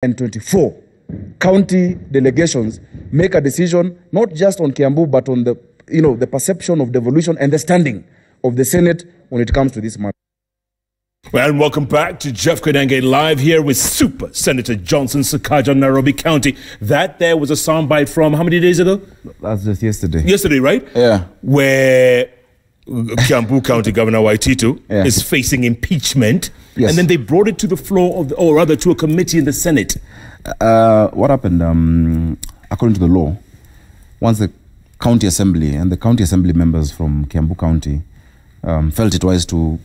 and 24 county delegations make a decision not just on Kiambu but on the the perception of devolution and the standing of the Senate when it comes to this matter. Well, and welcome back to Jeff Koinange live here with Super Senator Johnson Sakaja, Nairobi County. That there was a soundbite from how many days ago? That's just yesterday. Yesterday, right? Yeah. Where Kiambu County Governor Waititu is facing impeachment. Yes. And then they brought it to the floor of, or rather to a committee in the Senate. What happened, according to the law, once the county assembly and the county assembly members from Kiambu County felt it wise to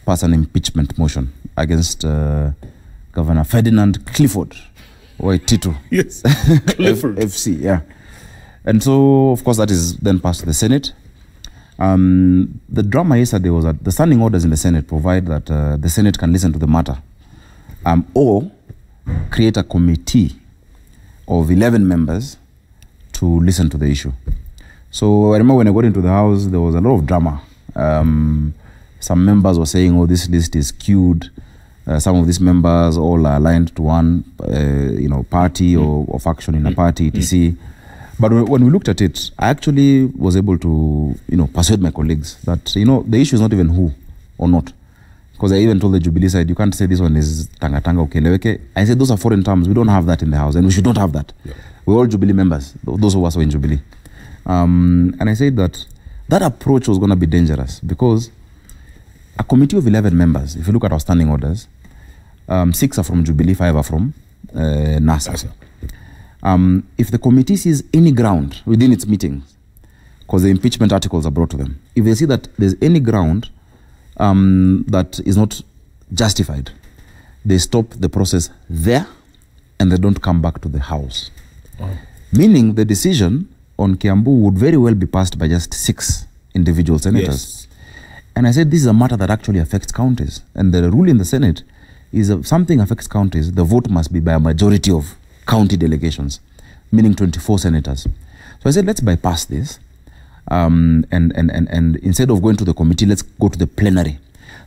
pass an impeachment motion against Governor Ferdinand Clifford Waititu. Yes, Clifford. FC, yeah. And so, of course, that is then passed to the Senate. The drama yesterday was that the standing orders in the Senate provide that the Senate can listen to the matter or create a committee of 11 members to listen to the issue. So I remember when I got into the House, there was a lot of drama. Some members were saying, oh, this list is skewed. Some of these members all are aligned to one party or faction in a party, etc. But when we looked at it, I actually was able to, persuade my colleagues that, the issue is not even who or not. Because I even told the Jubilee side, you can't say this one is tanga ukeleweke. I said, those are foreign terms. We don't have that in the House, and we should not have that. Yeah. We're all Jubilee members, those of us who are in Jubilee. And I said that approach was going to be dangerous because a committee of 11 members, if you look at our standing orders, 6 are from Jubilee, 5 are from NASA. If the committee sees any ground within its meetings, because the impeachment articles are brought to them, if they see that there's any ground that is not justified, they stop the process there and they don't come back to the House. Wow. Meaning the decision on Kiambu would very well be passed by just 6 individual senators. Yes. And I said this is a matter that actually affects counties. And the rule in the Senate is if something affects counties, the vote must be by a majority of county delegations, meaning 24 senators. So I said, let's bypass this. And instead of going to the committee, let's go to the plenary.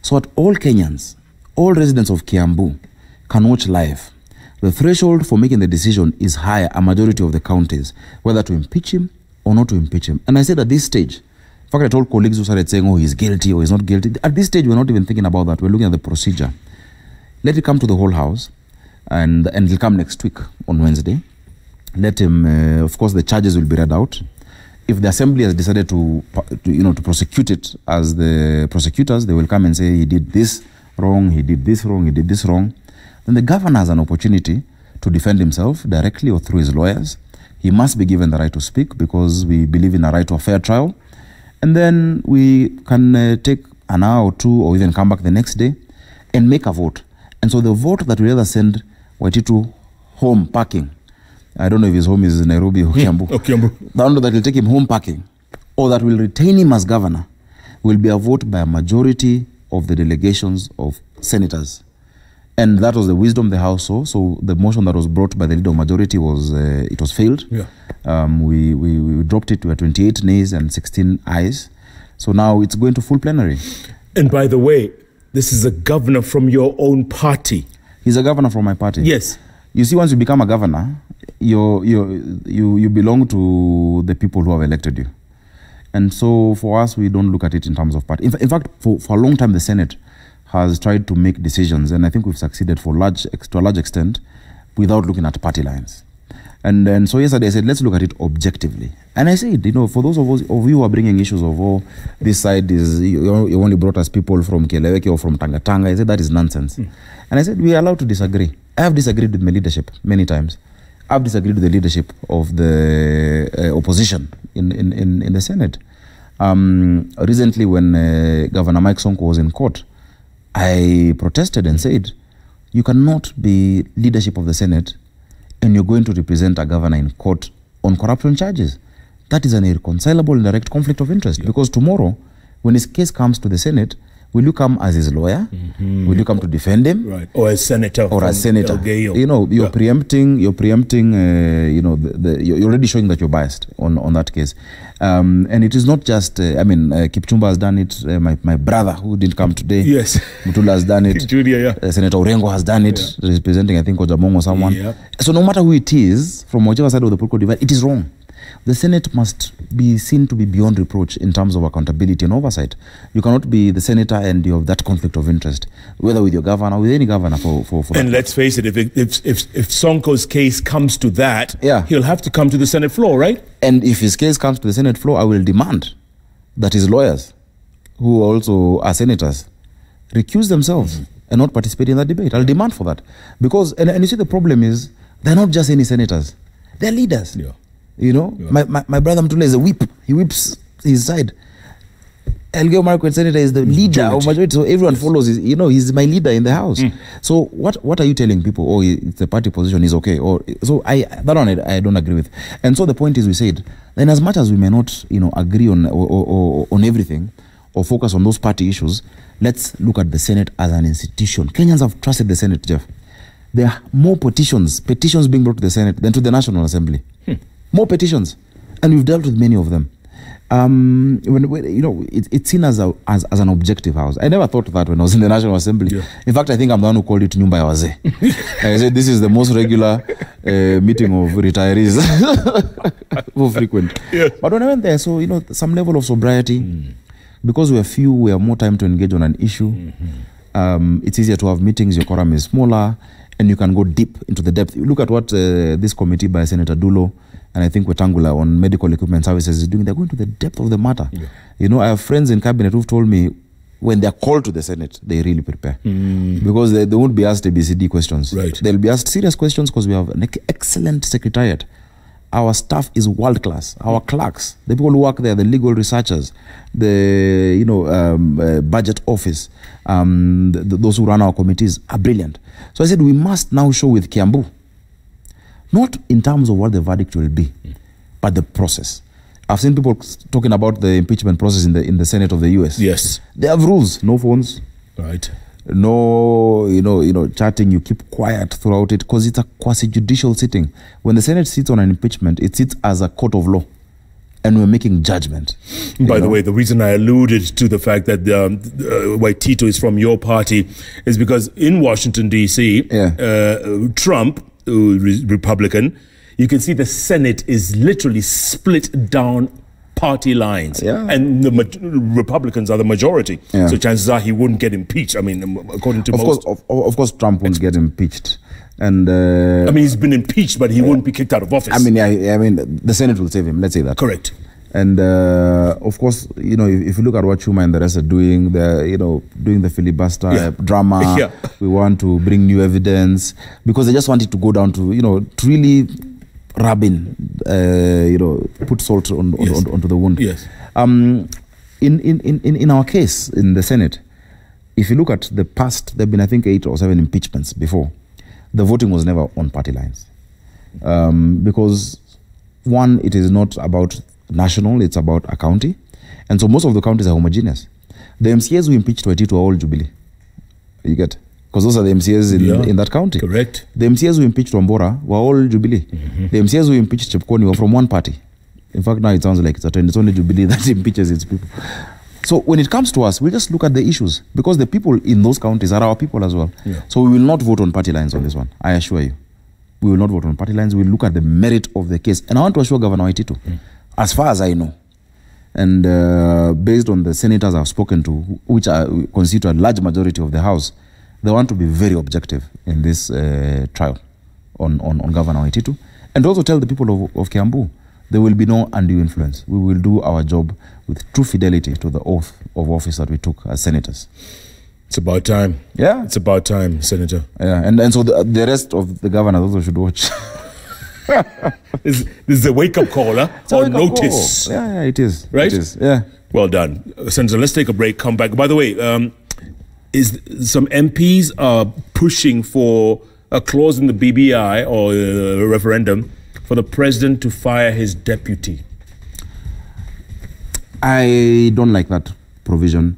So that all Kenyans, all residents of Kiambu can watch live. The threshold for making the decision is higher, a majority of the counties, whether to impeach him or not to impeach him. And I said at this stage, in fact, I told colleagues who started saying, oh, he's guilty or he's not guilty. At this stage, we're not even thinking about that. We're looking at the procedure. Let it come to the whole House, and it'll come next week on Wednesday. Let him, of course, the charges will be read out. If the Assembly has decided to prosecute it as the prosecutors, they will come and say he did this wrong, he did this wrong, he did this wrong. Then the governor has an opportunity to defend himself directly or through his lawyers. He must be given the right to speak because we believe in a right to a fair trial. And then we can take an hour or two or even come back the next day and make a vote. And so the vote that will either send Waititu home packing, I don't know if his home is Nairobi or Kiambu. The one that will take him home packing, or that will retain him as governor, will be a vote by a majority of the delegations of senators. And that was the wisdom the House saw. So the motion that was brought by the leader of majority was, it was failed. Yeah. We dropped it to 28 nays and 16 ayes. So now it's going to full plenary. And by the way, this is a governor from your own party. He's a governor from my party. Yes. You see, once you become a governor, you belong to the people who have elected you. And so for us, we don't look at it in terms of party. In fact, for a long time, the Senate has tried to make decisions, and I think we've succeeded to a large extent without looking at party lines. And so yesterday I said, let's look at it objectively. And I said, for those of you who are bringing issues of, oh, this side is, you only brought us people from Keleweke or from Tanga, I said, that is nonsense. And I said, we are allowed to disagree. I have disagreed with my leadership many times. I've disagreed with the leadership of the opposition in the Senate. Recently, when Governor Mike Sonko was in court, I protested and said, you cannot be leadership of the Senate and you're going to represent a governor in court on corruption charges. That is an irreconcilable and direct conflict of interest. Yeah. Because tomorrow, when his case comes to the Senate, Will you come as his lawyer? Will you come to defend him? Right. Or as senator. Or as senator? Elgeyo. You know, you're preempting. You're already showing that you're biased on that case. And it is not just. Kipchumba has done it. My brother who didn't come today. Yes. Mutula has done it. Junior, yeah. Senator Orengo has done it, representing, I think, Ojamong or someone. Yeah. So no matter who it is, from whichever side of the political divide, it is wrong. The Senate must be seen to be beyond reproach in terms of accountability and oversight. You cannot be the senator and you have that conflict of interest, whether with your governor or with any governor for And that. let's face it, if Sonko's case comes to that, Yeah. he'll have to come to the Senate floor, right? And if his case comes to the Senate floor, I will demand that his lawyers, who also are senators, recuse themselves and not participate in that debate. I'll demand for that. Because, and you see, the problem is, they're not just any senators. They're leaders. Yeah. You know, my brother Mtula is a whip. He whips his side. Elgeyo Marakwet senator is the leader of majority. So everyone follows his, he's my leader in the house. So what are you telling people? Oh, it's a party position, is okay. Or so I don't agree with. And so the point is, we said, then as much as we may not, agree on on everything or focus on those party issues, let's look at the Senate as an institution. Kenyans have trusted the Senate, Jeff. There are more petitions being brought to the Senate than to the National Assembly. More petitions, and we've dealt with many of them. It's seen as an objective house. I never thought that when I was in the National Assembly. Yeah. In fact, I think I'm the one who called it Nyumba ya Wazee. I said this is the most regular meeting of retirees, more frequent. Yeah. But when I went there, so some level of sobriety, because we are few, we have more time to engage on an issue. It's easier to have meetings. Your quorum is smaller, and you can go deep into the depth. You look at what this committee by Senator Dulo and I think Wetangula on medical equipment services is doing. They're going to the depth of the matter. Yeah. I have friends in cabinet who've told me when they're called to the Senate, they really prepare. Because they won't be asked ABCD questions. Right. They'll be asked serious questions because we have an excellent secretariat. Our staff is world class. Our clerks, the people who work there, the legal researchers, the budget office, those who run our committees are brilliant. So I said we must now show with Kiambu, not in terms of what the verdict will be, but the process. I've seen people talking about the impeachment process in the Senate of the US. Yes, they have rules: no phones, right? No, chatting. You keep quiet throughout it because it's a quasi-judicial sitting. When the Senate sits on an impeachment, it sits as a court of law, and we're making judgment. By the way, the reason I alluded to the fact that Waitito is from your party is because in Washington D.C., Trump, Republican, you can see the Senate is literally split down party lines, and the Republicans are the majority. So chances are he wouldn't get impeached. I mean, according to most. Of course, Trump won't get impeached, and he's been impeached, but he won't be kicked out of office. The Senate will save him. Let's say that. Correct. And of course, if you look at what Schumer and the rest are doing, they're doing the filibuster drama. We want to bring new evidence because they just want it to go down to to really rub in, put salt onto the wound. Yes. In our case in the Senate, if you look at the past, there've been I think 8 or 7 impeachments before. The voting was never on party lines, because one, it is not about national, it's about a county, and so most of the counties are homogeneous. The MCAs who impeached Waitito are all Jubilee. You get? Because those are the MCAs in that county. Correct. The MCAs who impeached Wambora were all Jubilee. The MCAs who impeached Chepkoni were from one party. In fact, now it sounds like it's a trend. It's only Jubilee that impeaches its people. So when it comes to us, we just look at the issues because the people in those counties are our people as well. So we will not vote on party lines on this one. I assure you. We will not vote on party lines. We will look at the merit of the case. And I want to assure Governor Waitito, as far as I know, and based on the senators I've spoken to, which constitute a large majority of the House, they want to be very objective in this trial on Governor Waitito. And also tell the people of Kiambu, there will be no undue influence. We will do our job with true fidelity to the oath of office that we took as senators. It's about time. Yeah. It's about time, Senator. Yeah, and so the rest of the governors also should watch. This is a wake-up call, huh? Or notice. Call. Yeah, it is. Right? It is, yeah. Well done. Senator, let's take a break, come back. By the way, some MPs are pushing for a clause in the BBI or a referendum for the president to fire his deputy. I don't like that provision.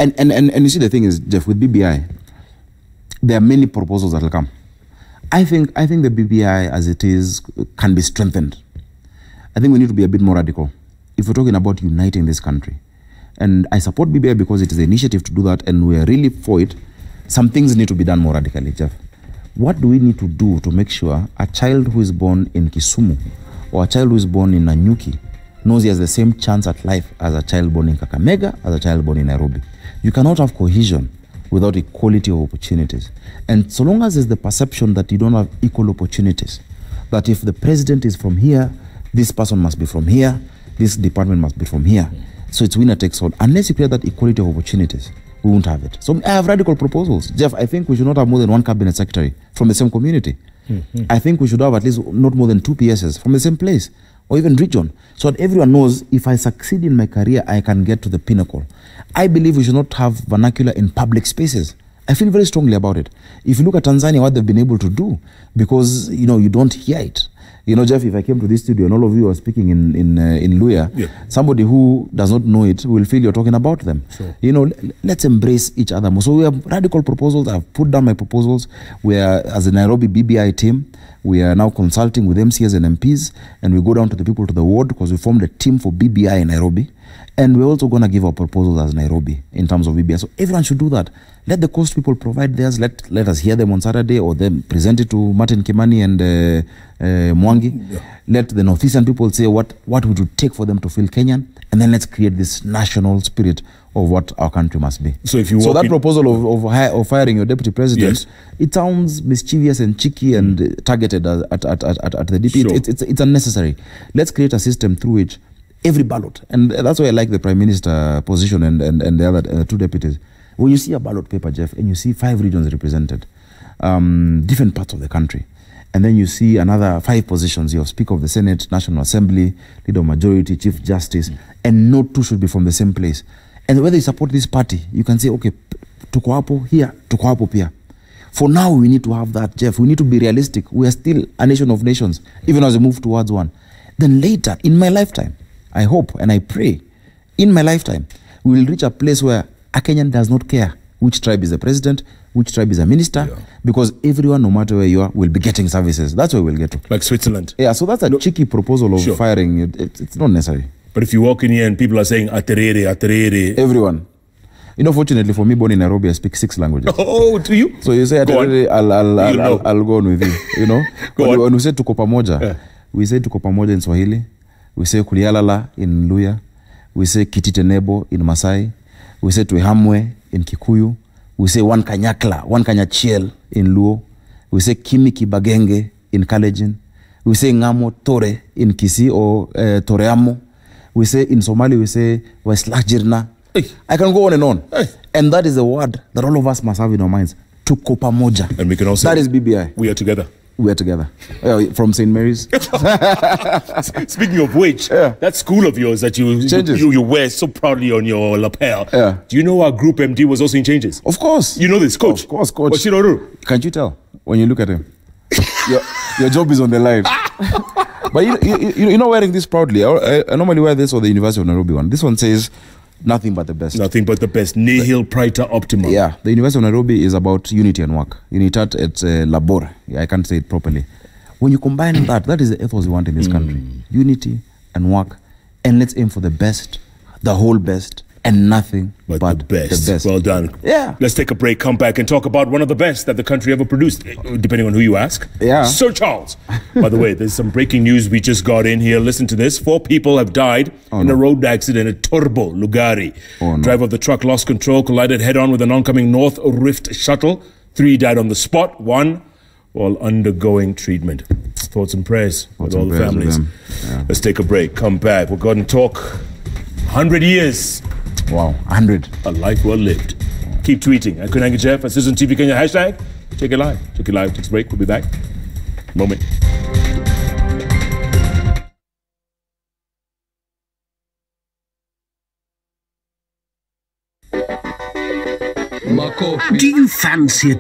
And you see, the thing is, Jeff, with BBI, there are many proposals that will come. I think the BBI as it is can be strengthened. I think we need to be a bit more radical if we're talking about uniting this country. And I support BBI because it is an initiative to do that, and we are really for it. Some things need to be done more radically, Jeff. What do we need to do to make sure a child who is born in Kisumu or a child who is born in Nanyuki knows he has the same chance at life as a child born in Kakamega, as a child born in Nairobi? You cannot have cohesion without equality of opportunities. And so long as there's the perception that you don't have equal opportunities, that if the president is from here, this person must be from here, this department must be from here. So it's winner takes all. Unless you create that equality of opportunities, we won't have it. So I have radical proposals. Jeff, I think we should not have more than one cabinet secretary from the same community. I think we should have at least not more than 2 PSs from the same place or even region, so that everyone knows if I succeed in my career, I can get to the pinnacle. I believe we should not have vernacular in public spaces. I feel very strongly about it. If you look at Tanzania, what they've been able to do, because, you don't hear it. Jeff, if I came to this studio and all of you are speaking in Luya, somebody who does not know it will feel you're talking about them. Sure. Let's embrace each other more. So we have radical proposals. I've put down my proposals. We are, as a Nairobi BBI team, we are now consulting with MCs and MPs, and we go down to the people to the ward because we formed a team for BBI in Nairobi. And we're also going to give our proposals as Nairobi in terms of BBI. So everyone should do that. Let the coast people provide theirs. Let us hear them on Saturday, or them present it to Martin Kimani and Mwangi. Yeah. Let the Northeastern people say what would it take for them to feel Kenyan, and then let's create this national spirit of what our country must be. So that proposal of firing your deputy president, yes, it sounds mischievous and cheeky and targeted at the DP. Sure. It's unnecessary. Let's create a system through which every ballot, and that's why I like the Prime Minister position and the other 2 deputies. When you see a ballot paper, Jeff, and you see 5 regions represented, different parts of the country, and then you see another 5 positions. You have Speaker of the Senate, National Assembly, Leader of Majority, Chief Justice, and no 2 should be from the same place. And whether you support this party, you can say, okay, tuko hapo here, tuko hapo pia. For now, we need to have that, Jeff. We need to be realistic. We are still a nation of nations, even as we move towards one. Then later, in my lifetime, I hope and I pray, in my lifetime, we will reach a place where a Kenyan does not care which tribe is the president, which tribe is a minister, because everyone, no matter where you are, will be getting services. That's where we'll get to. Like Switzerland. Yeah, so that's a cheeky proposal of firing. It's not necessary. But if you walk in here and people are saying, aterere, aterere. Everyone. Fortunately for me, born in Nairobi, I speak 6 languages. Oh, do you? So you say, aterere, I'll go on with you. When we say tuko pamoja, we say tuko pamoja in Swahili. We say kulialala in Luya. We say kititenebo in Masai. We say tuihamwe in Kikuyu. We say one kanyachiel in Luo. We say kimi kibagenge in Kalenjin. We say ngamo tore in Kisii or toreamo. We say in Somali, we say waslajirna. I can go on and on. And that is a word that all of us must have in our minds. Tuko pamoja. And we can also. That is BBI. We are together. We are together. From St. Mary's. Speaking of which, that school of yours that you wear so proudly on your lapel, do you know our group MD was also in changes? Of course. You know this, coach? Of course, coach. What's Shiroru? Can't you tell when you look at him? your job is on the line. But you're not wearing this proudly. I normally wear this or the University of Nairobi one. This one says, nothing but the best. Nothing but the best. Nihil praetor optimum. Yeah. The University of Nairobi is about unity and work. Unitat et labor. I can't say it properly. When you combine that is the ethos we want in this country. Unity and work. And let's aim for the best, the whole best, and nothing but the best. Well done. Yeah. Let's take a break, come back and talk about one of the best that the country ever produced, depending on who you ask. Yeah. Sir Charles. By the way, there's some breaking news we just got in here. Listen to this. 4 people have died in a road accident at Turbo, Lugari. Driver of the truck lost control, collided head-on with an oncoming North Rift shuttle. 3 died on the spot, 1 while undergoing treatment. Thoughts and prayers with all the families. Yeah. Let's take a break, come back. We're going to talk 100 years. Wow, 100. A life well lived. Keep tweeting at Kunanga Jeff, at Citizen TV Kenya, hashtag. Check it live. Check it live. Takes a break. We'll be back. Moment. Do you fancy it?